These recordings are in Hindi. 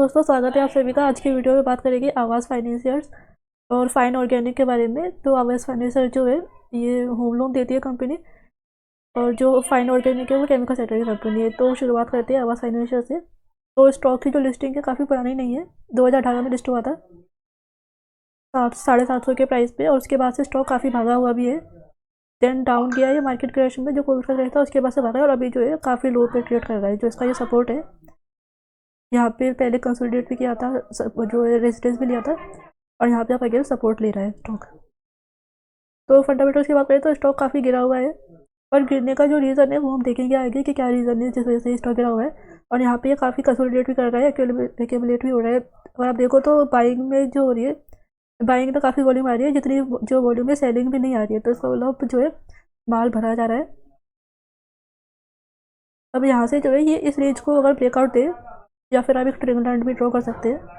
दोस्तों स्वागत है आप सभी का। आज की वीडियो में बात करेंगे आवास फाइनेंसियर्स और फाइन ऑर्गेनिक के बारे में। तो आवास फाइनेंसियर जो है ये होम लोन देती है कंपनी, और जो फाइन ऑर्गेनिक है वो केमिकल सेक्टर की कंपनी है। तो शुरुआत करते हैं आवास फाइनेंसियर से। तो स्टॉक की जो लिस्टिंग है काफ़ी पुरानी नहीं है, 2018 में लिस्ट हुआ था 750 के प्राइस पे, और उसके बाद से स्टॉक काफ़ी भागा हुआ भी है। देन डाउन गया है मार्केट क्रैश में, जो कोविड का क्रैश था उसके बाद से भागा है, और अभी जो है काफ़ी लो पे ट्रेड कर रहा है। जो इसका ये सपोर्ट है, यहाँ पे पहले कंसोलिडेट भी किया था, जो रेजिडेंस भी लिया था, और यहाँ पे आप अगेन सपोर्ट ले रहा है स्टॉक। तो फंडामेंटल्स की बात करें तो स्टॉक काफ़ी गिरा हुआ है, और गिरने का जो रीज़न है वो हम देखेंगे आगे कि क्या रीज़न है जिस वजह से स्टॉक गिरा हुआ है। और यहाँ पे ये काफ़ी कंसोलिडेट भी कर रहा है, एक्यूमुलेट भी हो रहा है। और आप देखो तो बाइंग में जो हो रही है, बाइंग तो काफ़ी वॉल्यूम आ रही है, जितनी जो वॉल्यूम है सेलिंग भी नहीं आ रही है। तो इसका मतलब जो है माल भरा जा रहा है। अब यहाँ से जो है ये इस रेंज को अगर ब्रेकआउट दे, या फिर आप एक ट्रेंड लाइन भी ड्रॉ कर सकते हैं।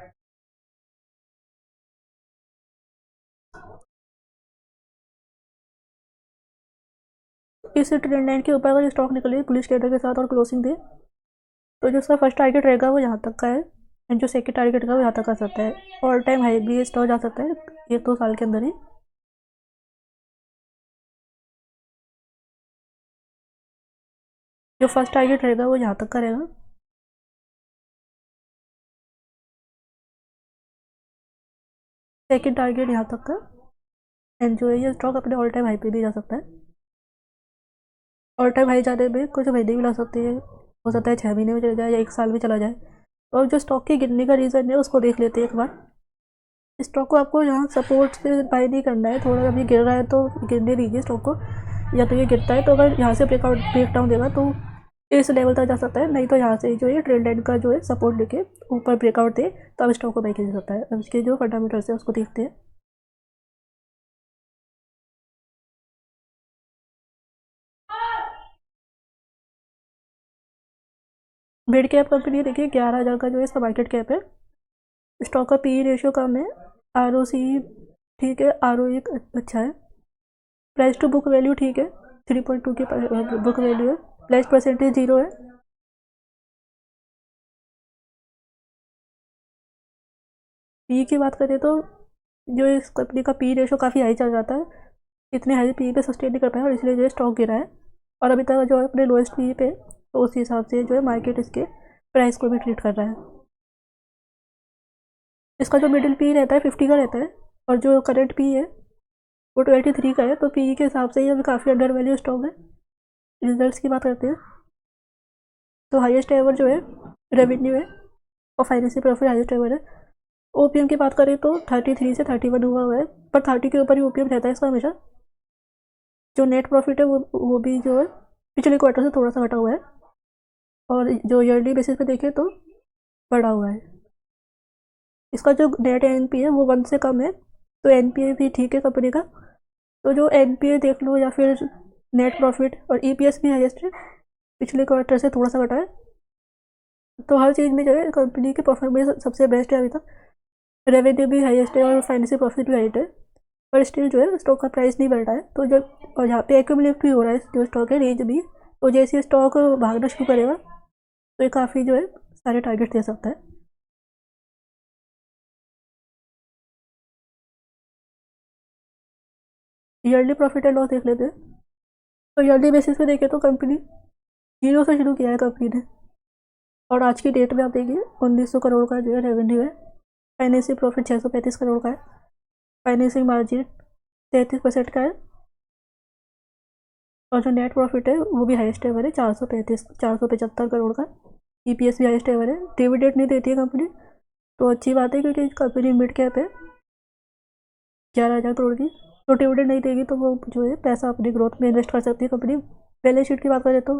इस ट्रेंड लाइन के ऊपर अगर स्टॉक निकले बुलिश कैंडल के साथ और क्लोजिंग दे, तो जो उसका फर्स्ट टारगेट रहेगा वो यहाँ तक का है, एंड जो सेकंड टारगेट का वो यहाँ तक आ सकता है। ऑल टाइम हाई भी स्टॉक जा सकता है 1-2 साल के अंदर ही। जो फर्स्ट टारगेट रहेगा वो यहाँ तक का रहेगा, सेकंड टारगेट यहाँ तक का, एंड जो है ये स्टॉक अपने ऑल टाइम हाई पे भी जा सकता है। ऑल टाइम हाई जाने में कुछ महीने भी लग सकते हैं, हो सकता है 6 महीने में चला जाए या 1 साल भी चला जाए। और जो स्टॉक के गिरने का रीज़न है उसको देख लेते हैं एक बार। स्टॉक को आपको यहाँ सपोर्ट से बाय नहीं करना है, थोड़ा अभी गिर रहा है तो गिरने दीजिए स्टॉक को। या तो ये गिरता है तो अगर यहाँ से ब्रेक डाउन देगा तो इस लेवल तक जा सकता है, नहीं तो यहाँ से जो है ट्रेंड लाइन का जो है सपोर्ट लेके ऊपर ब्रेकआउट दे तो अब स्टॉक को बाय किया जा सकता है। अब इसके जो फंडामेंटल्स है उसको देखते हैं। मिड कैप कंपनी देखिए 11,000 का जो है इसका मार्केट कैप है। स्टॉक का पी रेशियो कम है, आर ओ सी ठीक है, आर ओ एक अच्छा है, प्राइस टू बुक वैल्यू ठीक है, 3.2 की बुक वैल्यू है, प्लेस परसेंटेज 0 है। पी की बात करें तो जो इस कंपनी का पी रेशो काफ़ी हाई चल जाता है, इतने हाई पी पे सस्टेन नहीं कर पाया, और इसलिए जो है स्टॉक गिरा है। और अभी तक जो है अपने लोएस्ट पी पे, तो उस हिसाब से जो है मार्केट इसके प्राइस को भी ट्रीट कर रहा है। इसका जो मिडिल पी रहता है 50 का रहता है, और जो करंट पी है वो 23 का है। तो पी के हिसाब से ये अभी काफ़ी अंडर वैल्यू स्टॉक है। रिजल्ट्स की बात करते हैं तो हाईएस्ट एवर जो है रेवेन्यू है, और फाइनेंशियल प्रॉफिट हाईएस्ट एवर है। ओपीएम की बात करें तो 33 से 31 हुआ है, पर 30 के ऊपर ही ओपीएम रहता है इसका हमेशा। जो नेट प्रॉफिट है वो भी जो है पिछले क्वार्टर से थोड़ा सा घटा हुआ है, और जो ईयरली बेसिस पे देखें तो बढ़ा हुआ है। इसका जो नेट एनपीए वो 1 से कम है, तो एनपीए भी ठीक है कंपनी का। तो जो एनपीए देख लो या फिर नेट प्रॉफिट और ईपीएस भी हाईएस्ट है, पिछले क्वार्टर से थोड़ा सा घटा है। तो हर चीज़ में जो है कंपनी की परफॉर्मेंस सबसे बेस्ट है अभी तक। रेवेन्यू भी हाईएस्ट है और फाइनेंशियल प्रॉफिट भी हाइट है, पर स्टिल जो है स्टॉक का प्राइस नहीं बढ़ रहा है। तो जब और यहाँ पे एक्यूमुलेट भी हो रहा है जो स्टॉक है रेंज भी, तो जैसे स्टॉक भागना शुरू करेगा तो ये काफ़ी जो है सारे टारगेट दे सकता है। ईयरली प्रॉफिट एंड लॉस देख लेते हैं। तो ईयरली बेसिस पे देखें तो कंपनी 0 से शुरू किया है कंपनी ने, और आज की डेट में आप देखिए 1900 करोड़ का जो है रेवेन्यू है। फाइनेंशियल प्रॉफिट 635 करोड़ का है, फाइनेंशियल मार्जिन 33% का है, और जो नेट प्रॉफिट है वो भी हाईएस्ट एवर है, 475 करोड़ का। ईपीएस भी हाईएस्ट एवर है। डिविडेंड नहीं देती है कंपनी, तो अच्छी बात है क्योंकि कंपनी मिड कैप है 11,000 करोड़ की। तो डिविडेंड नहीं देगी तो वो जो है पैसा अपनी ग्रोथ में इन्वेस्ट कर सकती है कंपनी। बैलेंस शीट की बात करें तो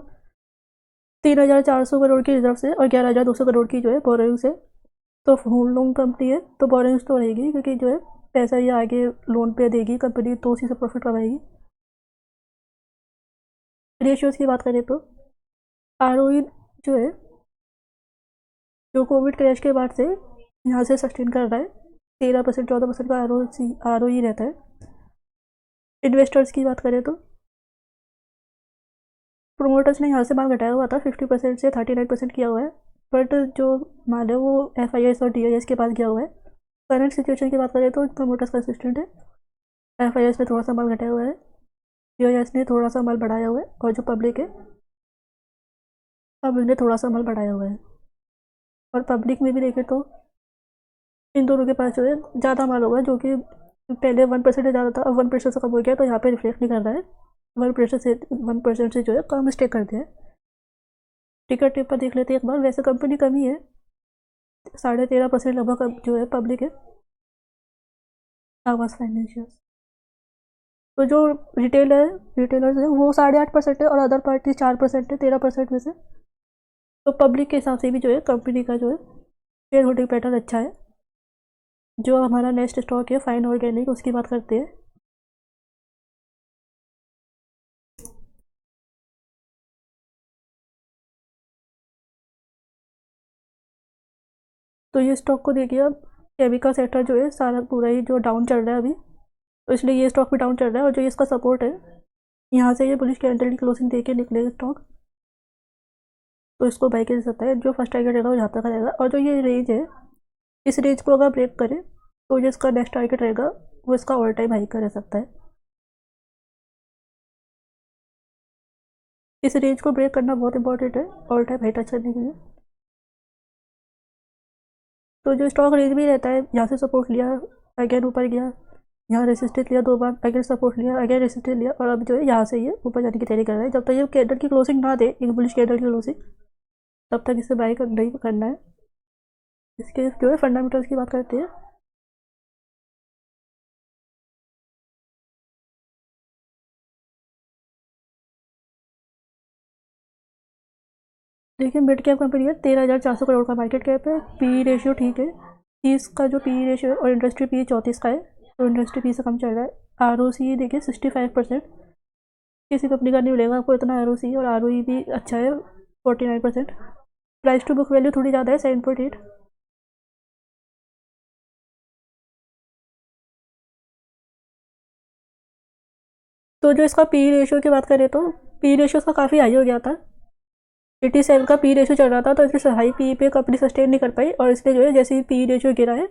3,400 करोड़ की रिजर्व से और 11,200 करोड़ की जो है बोरोइंग्स है। तो होम लोन कंपनी है तो बोरोइंग्स तो रहेगी, क्योंकि जो है पैसा ये आगे लोन पे देगी कंपनी, तो उसी से प्रॉफिट कमाएगी। रेशियोज़ की बात करें तो आरओई जो है, जो कोविड क्रैश के बाद से यहाँ से सस्टेन कर रहा है, 13% 14% का आरओई रहता है। इन्वेस्टर्स की बात करें तो प्रोमोटर्स ने यहाँ से माल घटाया हुआ था, 50% से 39% किया हुआ है। बट जो माल है वो FIS और DIS के पास गया हुआ है। करंट सिचुएशन की बात करें तो प्रमोटर्स कंसिस्टेंट है, FIS ने थोड़ा सा माल घटाया हुआ है, DIS ने थोड़ा सा माल बढ़ाया हुआ है, और जो पब्लिक है पब्लिक ने थोड़ा सा माल बढ़ाया हुआ है। और पब्लिक में भी देखें तो इन दोनों के पास जो है ज़्यादा माल होगा, जो कि पहले 1% से ज़्यादा था, अब 1% से कम हो गया, तो यहाँ पे रिफ्लेक्ट नहीं कर रहा है। 1% से जो है कम स्टेक कर दिया है। टिकट टिप पर देख लेते हैं एक बार। वैसे कंपनी कम ही है, 13.5% लगभग जो है पब्लिक है। आवास फाइनेंशियल्स तो जो रिटेलर्स है वो 8.5% है, और अदर पार्टी 4% है 13% में से। तो पब्लिक के हिसाब से भी जो है कंपनी का जो है शेयर होल्डिंग पैटर्न अच्छा है। जो हमारा नेक्स्ट स्टॉक है फाइन ऑर्गेनिक, उसकी बात करते हैं। तो ये स्टॉक को देखिए, अब केमिकल सेक्टर जो है सारा पूरा ही जो डाउन चल रहा है अभी, तो इसलिए ये स्टॉक भी डाउन चल रहा है। और जो इसका सपोर्ट है, यहाँ से ये बुलिश कैंडल की क्लोजिंग देके निकलेगा स्टॉक, तो इसको बाई किया जा सकता है। जो फर्स्ट टारगेट रहेगा वो यहाँ तक रहेगा, और जो ये रेंज है इस रेंज को अगर ब्रेक करे तो जो इसका नेक्स्ट टारगेट रहेगा वो इसका ऑल टाइम हाई का रह सकता है। इस रेंज को ब्रेक करना बहुत इंपॉर्टेंट है ऑल टाइम हाई टच करने के लिए। तो जो स्टॉक रेंज में रहता है, यहाँ से सपोर्ट लिया, अगेन ऊपर गया, यहाँ रेसिस्टेंस लिया 2 बार, अगेन सपोर्ट लिया, अगेन रेसिस्टेंस लिया, और अब जो है यहाँ से ये ऊपर जाने की तैयारी कर रहा है। जब तक ये कैंडल की क्लोजिंग ना दे, एक बुलिश कैंडल की क्लोजिंग, तब तक इसे बाई नहीं करना है। इसके जो है फंडामेंटल्स की बात करते हैं। देखिए मिड कैप कंपनी है, 13,400 करोड़ का मार्केट कैप है। पी रेशियो ठीक है, 30 का जो पी रेशियो है, और इंडस्ट्री पी 34 का है, तो इंडस्ट्री पी से कम चल रहा है। ROC देखिए 65%, किसी कंपनी का नहीं मिलेगा आपको इतना ROC, और ROE भी अच्छा है 49%। प्राइस टू बुक वैल्यू थोड़ी ज़्यादा है 7.8। तो जो इसका पी रेशियो की बात करें तो पी रेशियो इसका काफ़ी हाई हो गया था, 87 का पी रेशियो चल रहा था, तो इसलिए हाई पी पे कंपनी सस्टेन नहीं कर पाई, और इसलिए जो है जैसे ही पी रेशियो गिरा है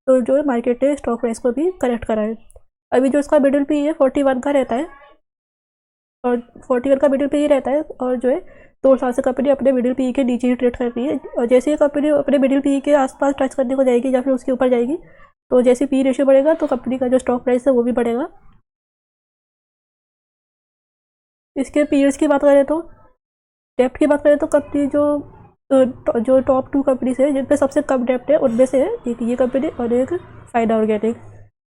तो जो है मार्केट ने स्टॉक प्राइस को भी करेक्ट करा है। अभी जो इसका मिडिल पी है 41 का रहता है, और 41 का मिडिल पी रहता है, और जो है 2 साल से कंपनी अपने मिडिल पी के नीचे ही ट्रेड कर रही है। और जैसे ही कंपनी अपने मिडिल पी के आसपास टच करने को जाएगी या फिर उसके ऊपर जाएगी, तो जैसे पी रेशियो बढ़ेगा तो कंपनी का जो स्टॉक प्राइस है वो भी बढ़ेगा। इसके पीरियड्स की बात करें तो, डेप्ट की बात करें तो कंपनी जो टॉप 2 कंपनीज है जिन पे सबसे कम डेप्ट है, उनमें से है एक ये कंपनी और एक फाइन ऑर्गेनिक।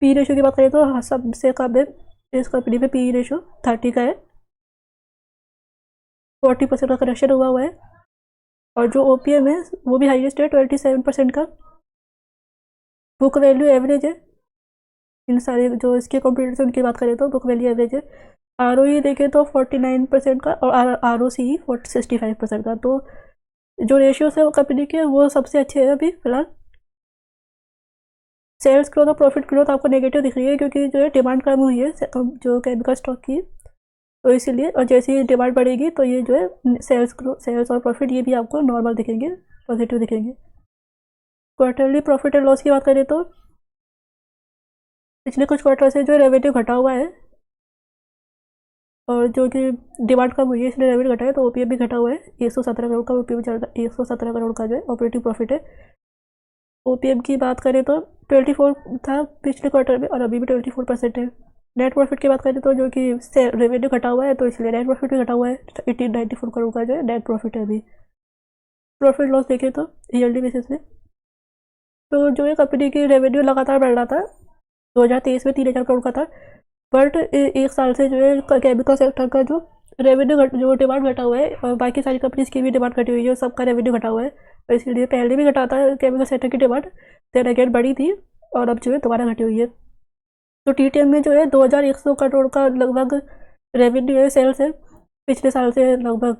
पी रेशियो की बात करें तो सबसे कम है इस कंपनी में, पी रेशियो 30 का है, 40% का करेक्शन हुआ है। और जो OPM है वो भी हाईएस्ट है 27% का। बुक वैल्यू एवरेज है, इन सारे जो इसके कंपटीटर उनकी बात करें तो बुक वैल्यू एवरेज है। ROE देखें तो 49% का, और ROCE 65% का। तो जो रेशियोज है वो कंपनी के वो सबसे अच्छे हैं अभी फिलहाल। सेल्स ग्रोथ और प्रॉफिट ग्रोथ आपको नेगेटिव दिख रही है, क्योंकि जो है डिमांड कम हुई है जो केमिकल स्टॉक की, तो इसीलिए। और जैसे ही डिमांड बढ़ेगी तो ये जो है सेल्स और प्रॉफिट ये भी आपको नॉर्मल दिखेंगे, पॉजिटिव दिखेंगे। क्वार्टरली प्रॉफिट एंड लॉस की बात करें तो पिछले कुछ क्वार्टर से जो रेवेन्यू घटा हुआ है, और जो कि डिमांड कम हुई है इसलिए रेवेन्यू घटा है, तो OPM भी घटा हुआ है। 117 करोड़ का OPM चल रहा है, 117 करोड़ का जो है ऑपरेटिंग प्रॉफिट है। OPM की बात करें तो 24 था पिछले क्वार्टर में, और अभी भी 24% है। नेट प्रॉफिट की बात करें तो जो कि रेवेन्यू घटा हुआ है, तो इसलिए नेट प्रॉफिट भी घटा हुआ है, 1894 करोड़ का जो है नेट प्रॉफिट है अभी। प्रॉफिट लॉस देखें तो ईयरली बेसिस में, तो जो है कंपनी की रेवेन्यू लगातार बढ़ रहा था। 2023 में 3,000 करोड़ का था, बट एक साल से जो है केमिकल सेक्टर का जो रेवेन्यू जो डिमांड घटा हुआ है, और बाकी सारी कंपनीज की भी डिमांड घटी हुई है, सबका रेवेन्यू घटा हुआ है, तो इसलिए पहले भी घटा था केमिकल सेक्टर की डिमांड, देन अगेन बढ़ी थी, और अब जो है दोबारा घटी हुई है। तो TTM में जो है 2,100 करोड़ का लगभग रेवेन्यू है, सेल्स है, पिछले साल से लगभग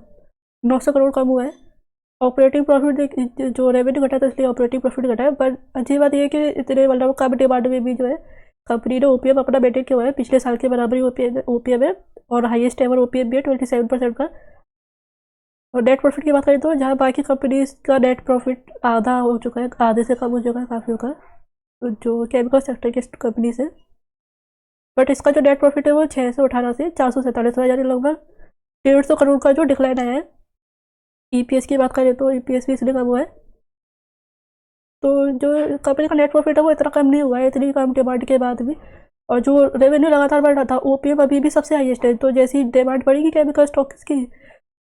900 करोड़ कम हुआ है। ऑपरेटिंग प्रॉफिट जो रेवेन्यू घटा था इसलिए ऑपरेटिंग प्रॉफिट घटा है, पर अच्छी बात यह है कि इतने मतलब कम डिमांड में भी जो है कंपनी ने OPM अपना मेंटेन किया हुआ है, पिछले साल के बराबर ही OPM है, और हाईएस्ट एवर OPM भी है 27% का। और नेट प्रॉफिट की बात करें तो जहाँ बाकी कंपनीज का नेट प्रॉफिट आधा हो चुका है, आधे से कम हो चुका है काफ़ी होगा, तो जो केमिकल सेक्टर की कंपनी से, बट इसका जो नेट प्रॉफिट है वो 618 से 447 यानी लगभग 150 करोड़ का जो डिक्लाइन आया है। ईपीएस की बात करें तो ईपीएस भी इसलिए कम हुआ है। तो जो कंपनी का नेट प्रॉफिट है वो इतना कम नहीं हुआ है, इतनी कम डिमांड के बाद भी, और जो रेवेन्यू लगातार बढ़ रहा था, ओपीएम अभी भी सबसे हाईएस्ट है। तो जैसी डिमांड बढ़ेगी केमिकल स्टॉक्स की,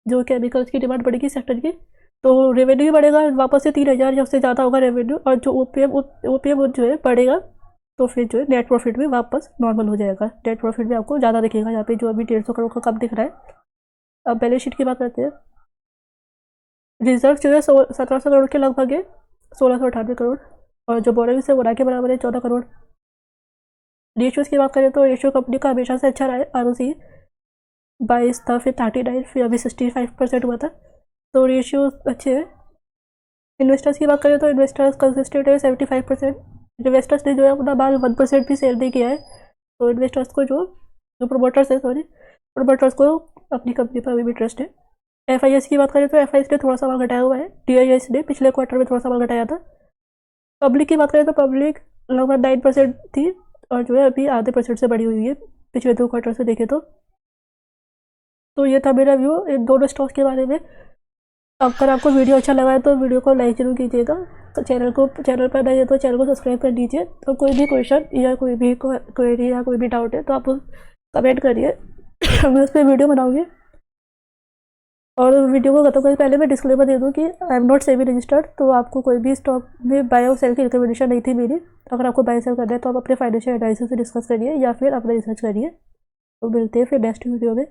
जो केमिकल्स की डिमांड बढ़ेगी सेक्टर की, तो रेवेन्यू भी बढ़ेगा वापस से 3000 या उससे ज़्यादा होगा रेवेन्यू, और जो ओपीएम जो है बढ़ेगा, तो फिर जो है नेट प्रॉफिट भी वापस नॉर्मल हो जाएगा। नेट प्रॉफिट भी आपको ज़्यादा दिखेगा यहाँ पे, जो अभी 150 करोड़ का कम दिख रहा है। अब बैलेंस शीट की बात करते हैं। रिजर्व जो है 1700 करोड़ के लगभग है, 1698 करोड़, और जो बोरोइंग्स है वो ना के बराबर है 14 करोड़। रेशियोज़ की बात करें तो रेशियो कंपनी का हमेशा से अच्छा रहा है। आरओसी 22 था, फिर 39, फिर अभी 65% हुआ था, तो रेशियो अच्छे हैं। इन्वेस्टर्स की बात करें तो इन्वेस्टर्स कंसिस्टेंट है 75%। इन्वेस्टर्स ने जो है अपना माल 1% भी सेल नहीं किया है, तो इन्वेस्टर्स को जो प्रोमोटर्स है प्रोमोटर्स को अपनी कंपनी पर अभी भी इंटरेस्ट है। एफआईएस की बात करें तो एफआईएस ने थोड़ा सा माल घटाया हुआ है, डीआईएस ने पिछले क्वार्टर में थोड़ा सा माल घटाया था। पब्लिक की बात करें तो पब्लिक लगभग 9% थी, और जो है अभी आधे % से बढ़ी हुई है पिछले 2 क्वार्टर से देखें तो ये था मेरा व्यू इन दोनों स्टॉक्स के बारे में। अगर आपको वीडियो अच्छा लगा है तो वीडियो को लाइक जरूर कीजिएगा, तो चैनल पर नए हैं तो चैनल को सब्सक्राइब कर लीजिए। तो कोई भी क्वेश्चन या कोई भी क्वेरी या कोई भी डाउट है तो आप कमेंट करिए मैं उस पर वीडियो बनाऊँगी। और वीडियो को खत्म करने पहले मैं डिस्क्लेमर दे दूँ कि I am not SEBI registered, तो आपको कोई भी स्टॉक में बाय और सेल की रिकमेंडेशन नहीं थी मेरी। अगर आपको बाय सेल करना है तो आप अपने फाइनेंशियल एडवाइजर से डिस्कस करिए या फिर अपना रिसर्च करिए। तो मिलते हैं फिर नेक्स्ट वीडियो में।